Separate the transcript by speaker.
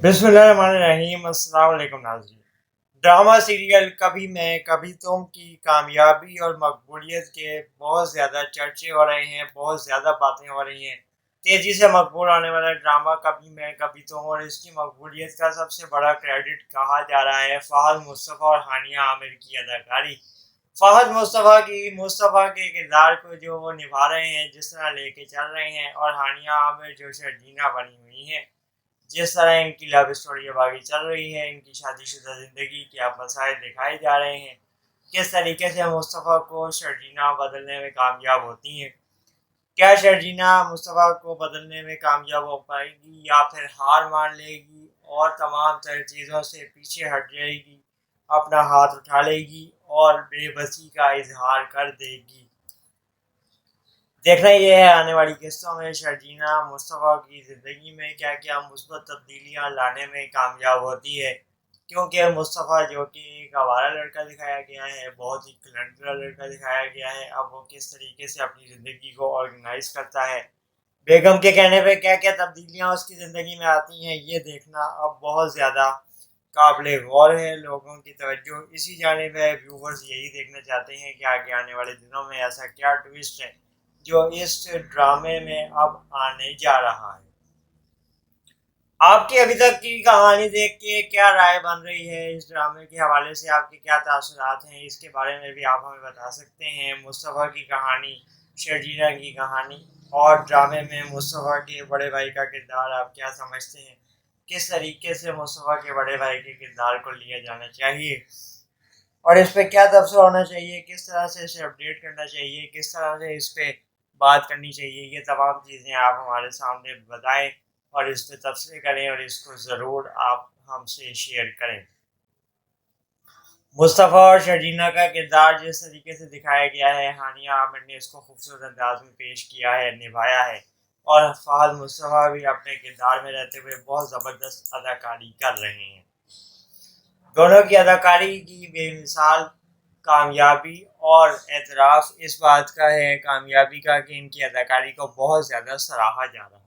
Speaker 1: بسم اللہ الرحمن الرحیم۔ السلام علیکم ناظرین۔ ڈرامہ سیریل کبھی میں کبھی تم کی کامیابی اور مقبولیت کے بہت زیادہ چرچے ہو رہے ہیں، بہت زیادہ باتیں ہو رہی ہیں۔ تیزی سے مقبول ہونے والا ڈرامہ کبھی میں کبھی تم، اور اس کی مقبولیت کا سب سے بڑا کریڈٹ کہا جا رہا ہے فہد مصطفیٰ اور ہانیہ عامر کی اداکاری۔ فہد مصطفیٰ کے کردار کو جو وہ نبھا رہے ہیں، جس طرح لے کے چل رہے ہیں، اور ہانیہ عامر جو شرجیلہ بنی ہوئی ہیں، جس طرح ان کی لو اسٹوری اب آگے چل رہی ہے، ان کی شادی شدہ زندگی کے اب مسائل دکھائے جا رہے ہیں، کس طریقے سے مصطفیٰ کو شرجیلہ بدلنے میں کامیاب ہوتی ہیں۔ کیا شرجیلہ مصطفیٰ کو بدلنے میں کامیاب ہو پائے گی، یا پھر ہار مان لے گی اور تمام تر چیزوں سے پیچھے ہٹ جائے گی، اپنا ہاتھ اٹھا لے گی اور بے بسی کا اظہار کر دے گی؟ دیکھنا یہ ہے آنے والی قسطوں میں شرجیلہ مصطفیٰ کی زندگی میں کیا کیا مثبت تبدیلیاں لانے میں کامیاب ہوتی ہے، کیونکہ مصطفیٰ جو کہ ایک آوارہ لڑکا دکھایا گیا ہے، بہت ہی کلنڈرا لڑکا دکھایا گیا ہے، اب وہ کس طریقے سے اپنی زندگی کو آرگنائز کرتا ہے، بیگم کے کہنے پہ کیا کیا تبدیلیاں اس کی زندگی میں آتی ہیں، یہ دیکھنا اب بہت زیادہ قابل غور ہے۔ لوگوں کی توجہ اسی جانب ہے، ویورز یہی دیکھنا چاہتے ہیں کہ آگے آنے والے دنوں میں ایسا کیا ٹویسٹ ہے جو اس ڈرامے میں اب آنے جا رہا ہے۔ آپ کی ابھی تک کی کہانی دیکھ کے کیا رائے بن رہی ہے؟ اس ڈرامے کے حوالے سے آپ کے کیا تاثرات ہیں؟ اس کے بارے میں بھی آپ ہمیں بتا سکتے ہیں۔ مصطفیٰ کی کہانی، شرجیلہ کی کہانی اور ڈرامے میں مصطفیٰ کے بڑے بھائی کا کردار آپ کیا سمجھتے ہیں؟ کس طریقے سے مصطفیٰ کے بڑے بھائی کے کردار کو لیا جانا چاہیے اور اس پہ کیا تبصرہ ہونا چاہیے؟ کس طرح سے اسے اپڈیٹ کرنا چاہیے؟ کس طرح سے اس پہ بات کرنی چاہیے؟ یہ تمام چیزیں آپ ہمارے سامنے بتائیں اور اس پہ تبصرے کریں، اور اس کو ضرور آپ ہم سے شیئر کریں۔ مصطفیٰ اور شرجیلہ کا کردار جس طریقے سے دکھایا گیا ہے، ہانیہ عامر نے اس کو خوبصورت انداز میں پیش کیا ہے، نبھایا ہے، اور فہد مصطفیٰ بھی اپنے کردار میں رہتے ہوئے بہت زبردست اداکاری کر رہے ہیں۔ دونوں کی اداکاری کی بے مثال کامیابی اور اعتراف اس بات کا ہے، کامیابی کا، کہ ان کی اداکاری کو بہت زیادہ سراہا جا رہا ہے۔